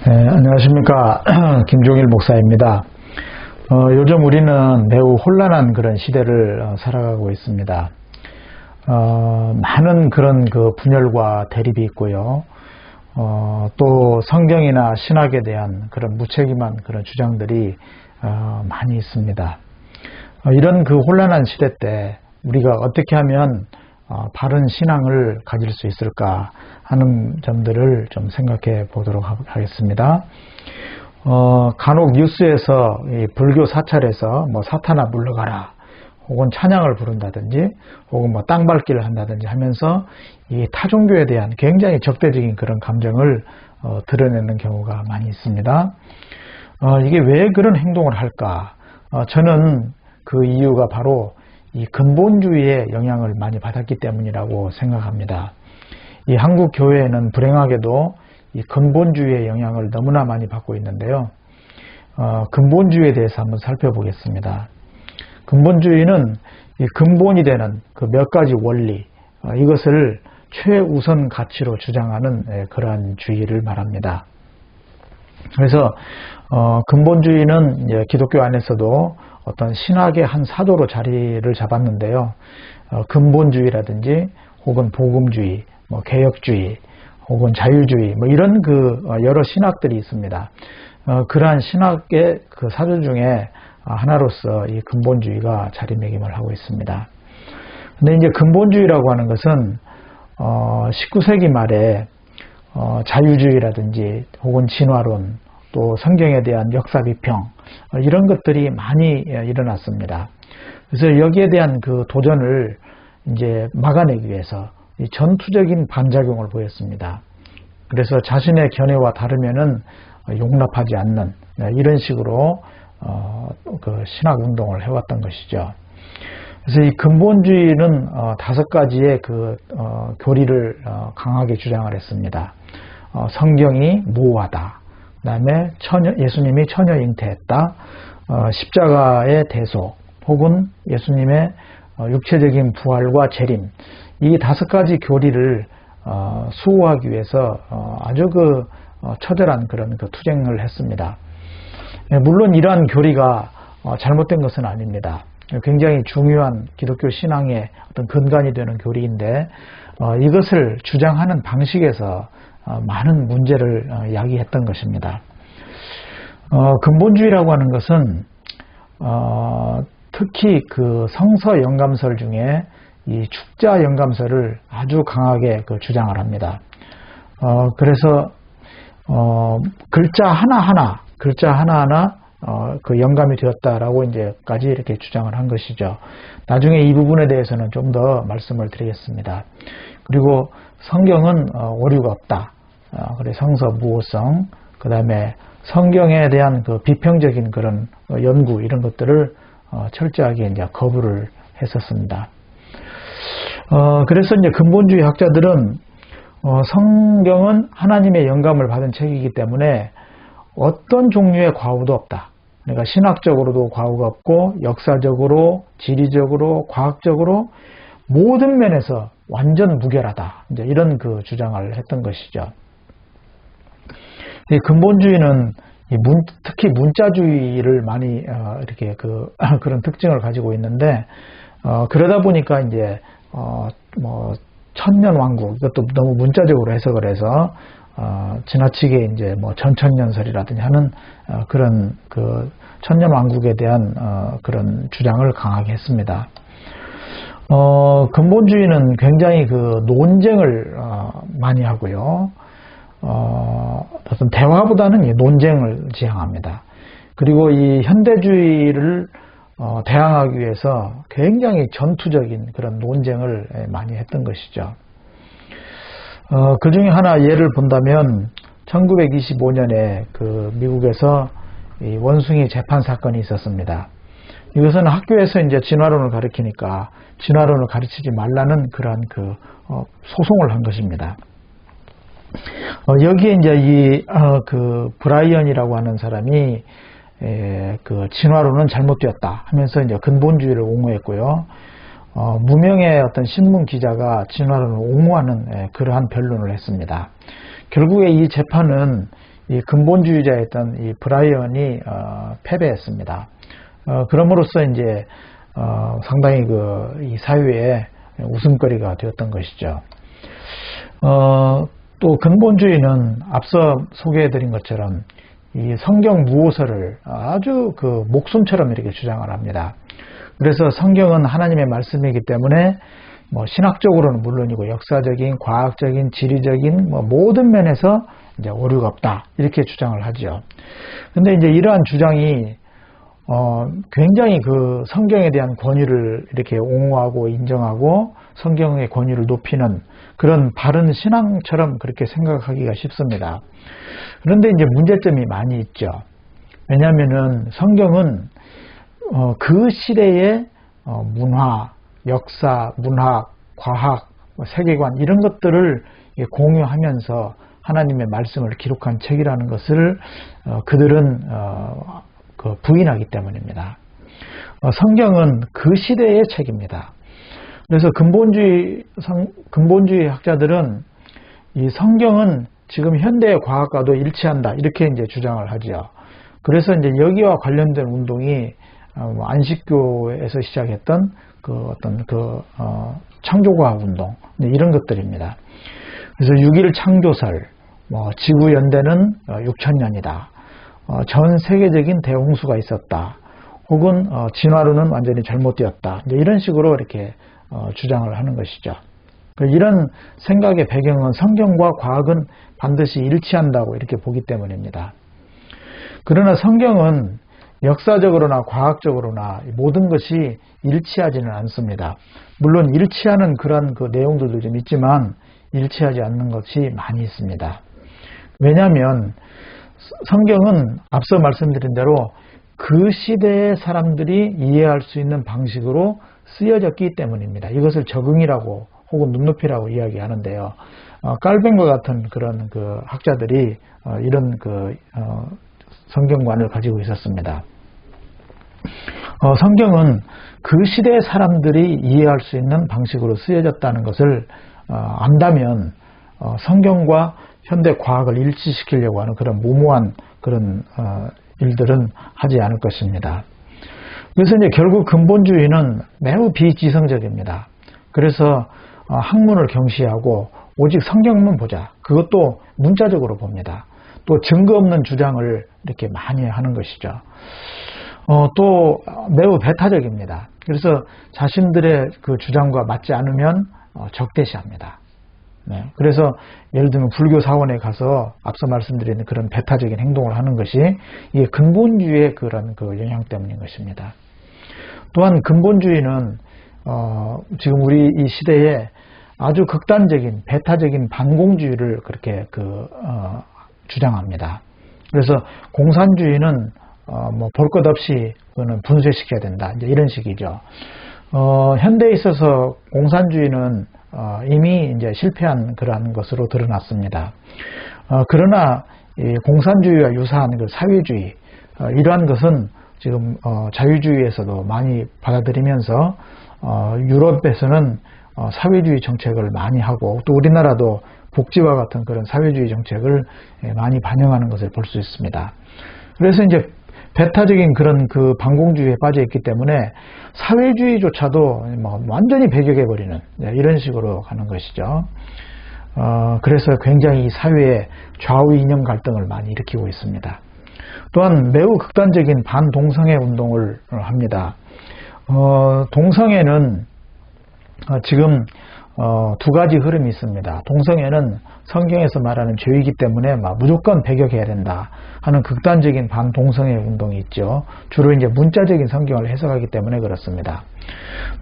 네, 안녕하십니까. 김종일 목사입니다. 요즘 우리는 매우 혼란한 그런 시대를 살아가고 있습니다. 많은 그런 분열과 대립이 있고요. 또 성경이나 신학에 대한 그런 무책임한 그런 주장들이 많이 있습니다. 이런 혼란한 시대 때 우리가 어떻게 하면 바른 신앙을 가질 수 있을까 하는 점들을 좀 생각해 보도록 하겠습니다. 간혹 뉴스에서 이 불교 사찰에서 사탄아 물러가라 혹은 찬양을 부른다든지 혹은 땅밟기를 한다든지 하면서 이 타종교에 대한 굉장히 적대적인 그런 감정을 드러내는 경우가 많이 있습니다. 이게 왜 그런 행동을 할까? 저는 그 이유가 바로 이 근본주의의 영향을 많이 받았기 때문이라고 생각합니다. 이 한국 교회에는 불행하게도 이 근본주의의 영향을 너무나 많이 받고 있는데요. 근본주의에 대해서 한번 살펴보겠습니다. 근본주의는 이 근본이 되는 그 몇 가지 원리, 이것을 최우선 가치로 주장하는 그러한 주의를 말합니다. 그래서 근본주의는 이제 기독교 안에서도 어떤 신학의 한 사도로 자리를 잡았는데요. 근본주의라든지 혹은 복음주의, 개혁주의, 혹은 자유주의, 이런 여러 신학들이 있습니다. 그러한 신학의 그 사조 중에 하나로서 이 근본주의가 자리매김을 하고 있습니다. 근데 이제 근본주의라고 하는 것은 19세기 말에 자유주의라든지 혹은 진화론, 또 성경에 대한 역사 비평, 이런 것들이 많이 일어났습니다. 그래서 여기에 대한 그 도전을 이제 막아내기 위해서 전투적인 반작용을 보였습니다. 그래서 자신의 견해와 다르면은 용납하지 않는 이런 식으로 그 신학 운동을 해왔던 것이죠. 그래서 이 근본주의는 5가지의 교리를 강하게 주장을 했습니다. 성경이 모호하다. 그 다음에 예수님이 처녀 잉태했다. 십자가의 대속 혹은 예수님의 육체적인 부활과 재림, 이 5가지 교리를 수호하기 위해서 아주 처절한 그런 투쟁을 했습니다. 물론 이러한 교리가 잘못된 것은 아닙니다. 굉장히 중요한 기독교 신앙의 어떤 근간이 되는 교리인데 이것을 주장하는 방식에서 많은 문제를 야기했던 것입니다. 근본주의라고 하는 것은 특히 그 성서 영감설 중에 이 축자 영감설을 아주 강하게 주장을 합니다. 그래서 글자 하나하나 그 영감이 되었다라고 이제까지 이렇게 주장을 한 것이죠. 나중에 이 부분에 대해서는 좀 더 말씀을 드리겠습니다. 그리고 성경은 오류가 없다. 그래 성서 무호성, 그 다음에 성경에 대한 비평적인 그런 연구 이런 것들을 철저하게 이제 거부를 했었습니다. 그래서 이제 근본주의 학자들은 성경은 하나님의 영감을 받은 책이기 때문에 어떤 종류의 과오도 없다. 그러니까 신학적으로도 과오가 없고 역사적으로, 지리적으로, 과학적으로 모든 면에서 완전 무결하다. 이제 이런 주장을 했던 것이죠. 이 근본주의는 특히 문자주의를 많이 이렇게 그런 특징을 가지고 있는데 그러다 보니까 이제 천년왕국, 이것도 너무 문자적으로 해석을 해서 지나치게 이제 전천년설이라든지 하는 그런 천년왕국에 대한 그런 주장을 강하게 했습니다. 근본주의는 굉장히 논쟁을 많이 하고요. 어떤 대화보다는 논쟁을 지향합니다. 그리고 이 현대주의를 대항하기 위해서 굉장히 전투적인 그런 논쟁을 많이 했던 것이죠. 그 중에 하나 예를 본다면 1925년에 미국에서 이 원숭이 재판 사건이 있었습니다. 이것은 학교에서 이제 진화론을 가르치니까 진화론을 가르치지 말라는 그러한 소송을 한 것입니다. 여기에 이제 브라이언이라고 하는 사람이 진화론은 잘못되었다 하면서 이제 근본주의를 옹호했고요. 무명의 어떤 신문 기자가 진화론을 옹호하는 그러한 변론을 했습니다. 결국에 이 재판은 이 근본주의자였던 이 브라이언이 패배했습니다. 그럼으로써 이제 상당히 이 사회에 웃음거리가 되었던 것이죠. 또 근본주의는 앞서 소개해드린 것처럼 이 성경 무호설을 아주 목숨처럼 이렇게 주장을 합니다. 그래서 성경은 하나님의 말씀이기 때문에 신학적으로는 물론이고 역사적인, 과학적인, 지리적인 모든 면에서 이제 오류가 없다 이렇게 주장을 하죠. 근데 이제 이러한 주장이 굉장히 성경에 대한 권위를 이렇게 옹호하고 인정하고 성경의 권위를 높이는 그런 바른 신앙처럼 그렇게 생각하기가 쉽습니다. 그런데 이제 문제점이 많이 있죠. 왜냐하면은 성경은 그 시대의 문화, 역사, 문학, 과학, 세계관 이런 것들을 공유하면서 하나님의 말씀을 기록한 책이라는 것을 그들은 부인하기 때문입니다. 성경은 그 시대의 책입니다. 그래서 근본주의 학자들은 이 성경은 지금 현대의 과학과도 일치한다 이렇게 이제 주장을 하죠. 그래서 이제 여기와 관련된 운동이 안식교에서 시작했던 창조과학 운동 이런 것들입니다. 그래서 6.1 창조설, 지구 연대는 6,000년이다. 전 세계적인 대홍수가 있었다. 혹은 진화론은 완전히 잘못되었다. 이런 식으로 이렇게 주장을 하는 것이죠. 이런 생각의 배경은 성경과 과학은 반드시 일치한다고 이렇게 보기 때문입니다. 그러나 성경은 역사적으로나 과학적으로나 모든 것이 일치하지는 않습니다. 물론 일치하는 그런 내용들도 좀 있지만 일치하지 않는 것이 많이 있습니다. 왜냐하면 성경은 앞서 말씀드린 대로 그 시대의 사람들이 이해할 수 있는 방식으로 쓰여졌기 때문입니다. 이것을 적응이라고 혹은 눈높이라고 이야기하는데요. 깔벤과 같은 그런 학자들이 이런 성경관을 가지고 있었습니다. 성경은 그 시대의 사람들이 이해할 수 있는 방식으로 쓰여졌다는 것을 안다면 성경과 현대 과학을 일치시키려고 하는 그런 무모한 그런 일들은 하지 않을 것입니다. 그래서 이제 결국 근본주의는 매우 비지성적입니다. 그래서 학문을 경시하고 오직 성경만 보자. 그것도 문자적으로 봅니다. 또 증거 없는 주장을 이렇게 많이 하는 것이죠. 또 매우 배타적입니다. 그래서 자신들의 그 주장과 맞지 않으면 적대시합니다. 네. 그래서 예를 들면 불교 사원에 가서 앞서 말씀드린 그런 배타적인 행동을 하는 것이 이게 근본주의의 그런 영향 때문인 것입니다. 또한 근본주의는 지금 우리 이 시대에 아주 극단적인 배타적인 반공주의를 그렇게 주장합니다. 그래서 공산주의는 볼 것 없이 그거는 분쇄시켜야 된다. 이제 이런 식이죠. 현대에 있어서 공산주의는 이미 이제 실패한 그러한 것으로 드러났습니다. 그러나 이 공산주의와 유사한 사회주의 이러한 것은 지금 자유주의에서도 많이 받아들이면서 유럽에서는 사회주의 정책을 많이 하고 또 우리나라도 복지와 같은 그런 사회주의 정책을 많이 반영하는 것을 볼 수 있습니다. 그래서 이제 배타적인 그런 반공주의에 빠져 있기 때문에 사회주의조차도 완전히 배격해버리는 이런 식으로 가는 것이죠. 그래서 굉장히 사회에 좌우 이념 갈등을 많이 일으키고 있습니다. 또한 매우 극단적인 반동성애 운동을 합니다. 동성애는 지금 두 가지 흐름이 있습니다. 동성애는 성경에서 말하는 죄이기 때문에 무조건 배격해야 된다 하는 극단적인 반동성애 운동이 있죠. 주로 이제 문자적인 성경을 해석하기 때문에 그렇습니다.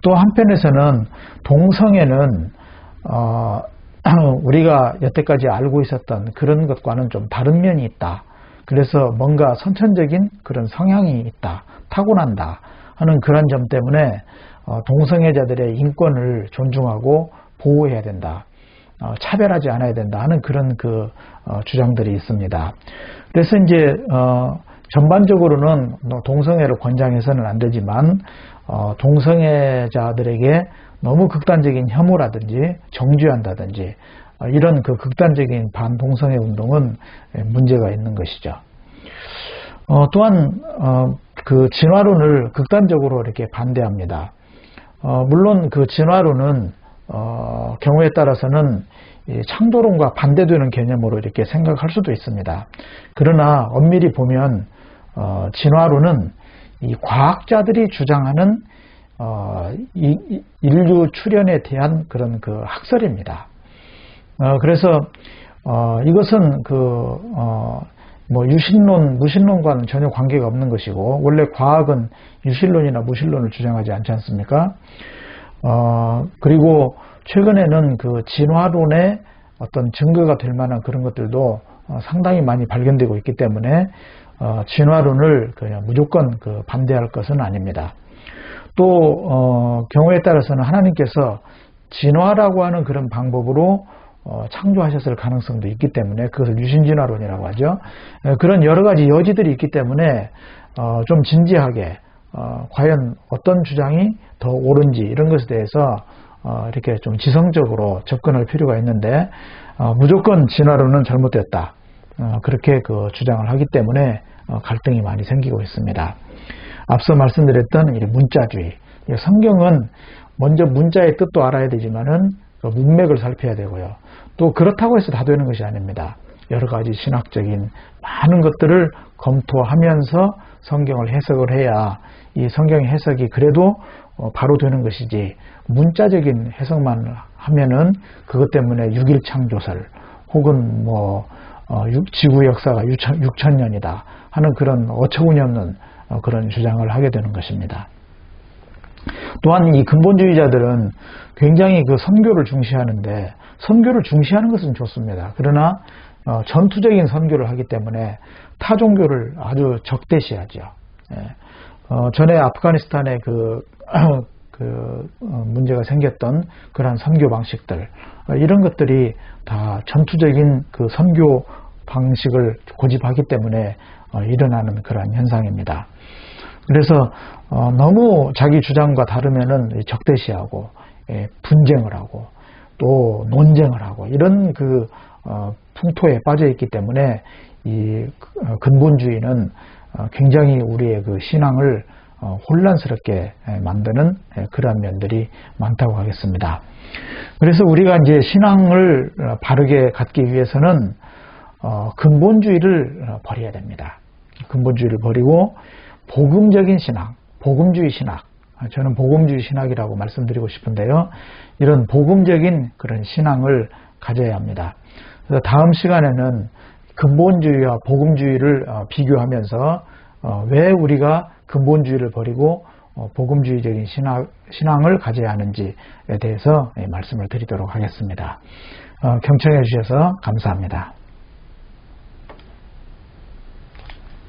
또 한편에서는 동성애는 우리가 여태까지 알고 있었던 그런 것과는 좀 다른 면이 있다. 그래서 뭔가 선천적인 그런 성향이 있다, 타고난다 하는 그런 점 때문에 동성애자들의 인권을 존중하고 보호해야 된다, 차별하지 않아야 된다 하는 그런 주장들이 있습니다. 그래서 이제 전반적으로는 동성애를 권장해서는 안 되지만 동성애자들에게 너무 극단적인 혐오라든지 정죄한다든지 이런 그 극단적인 반동성애 운동은 문제가 있는 것이죠. 또한 그 진화론을 극단적으로 이렇게 반대합니다. 물론 그 진화론은 경우에 따라서는 창조론과 반대되는 개념으로 이렇게 생각할 수도 있습니다. 그러나 엄밀히 보면 진화론은 이 과학자들이 주장하는 인류 출현에 대한 그런 그 학설입니다. 그래서 이것은 뭐 유신론, 무신론과는 전혀 관계가 없는 것이고, 원래 과학은 유신론이나 무신론을 주장하지 않지 않습니까? 그리고 최근에는 그 진화론의 어떤 증거가 될 만한 그런 것들도 상당히 많이 발견되고 있기 때문에 진화론을 그냥 무조건 반대할 것은 아닙니다. 또 경우에 따라서는 하나님께서 진화라고 하는 그런 방법으로 창조하셨을 가능성도 있기 때문에 그것을 유신진화론이라고 하죠. 그런 여러 가지 여지들이 있기 때문에 좀 진지하게 과연 어떤 주장이 더 옳은지 이런 것에 대해서 이렇게 좀 지성적으로 접근할 필요가 있는데, 무조건 진화론은 잘못됐다, 그렇게 주장을 하기 때문에 갈등이 많이 생기고 있습니다. 앞서 말씀드렸던 이 문자주의, 성경은 먼저 문자의 뜻도 알아야 되지만은 문맥을 살펴야 되고요. 또 그렇다고 해서 다 되는 것이 아닙니다. 여러 가지 신학적인 많은 것들을 검토하면서 성경을 해석을 해야 이 성경의 해석이 그래도 바로 되는 것이지, 문자적인 해석만 하면은 그것 때문에 6일 창조설 혹은 뭐 지구 역사가 6,000년이다 하는 그런 어처구니 없는 그런 주장을 하게 되는 것입니다. 또한 이 근본주의자들은 굉장히 그 선교를 중시하는데, 선교를 중시하는 것은 좋습니다. 그러나 전투적인 선교를 하기 때문에 타 종교를 아주 적대시하죠. 전에 아프가니스탄에 문제가 생겼던 그러한 선교 방식들, 이런 것들이 다 전투적인 그 선교 방식을 고집하기 때문에 일어나는 그러한 현상입니다. 그래서 너무 자기 주장과 다르면은 적대시하고 분쟁을 하고 또 논쟁을 하고 이런 그 풍토에 빠져 있기 때문에 이 근본주의는 굉장히 우리의 그 신앙을 혼란스럽게 만드는 그러한 면들이 많다고 하겠습니다. 그래서 우리가 이제 신앙을 바르게 갖기 위해서는 근본주의를 버려야 됩니다. 근본주의를 버리고 복음적인 신앙, 복음주의 신학, 저는 복음주의 신학이라고 말씀드리고 싶은데요. 이런 복음적인 그런 신앙을 가져야 합니다. 그래서 다음 시간에는 근본주의와 복음주의를 비교하면서 왜 우리가 근본주의를 버리고 복음주의적인 신앙을 가져야 하는지에 대해서 말씀을 드리도록 하겠습니다. 경청해 주셔서 감사합니다.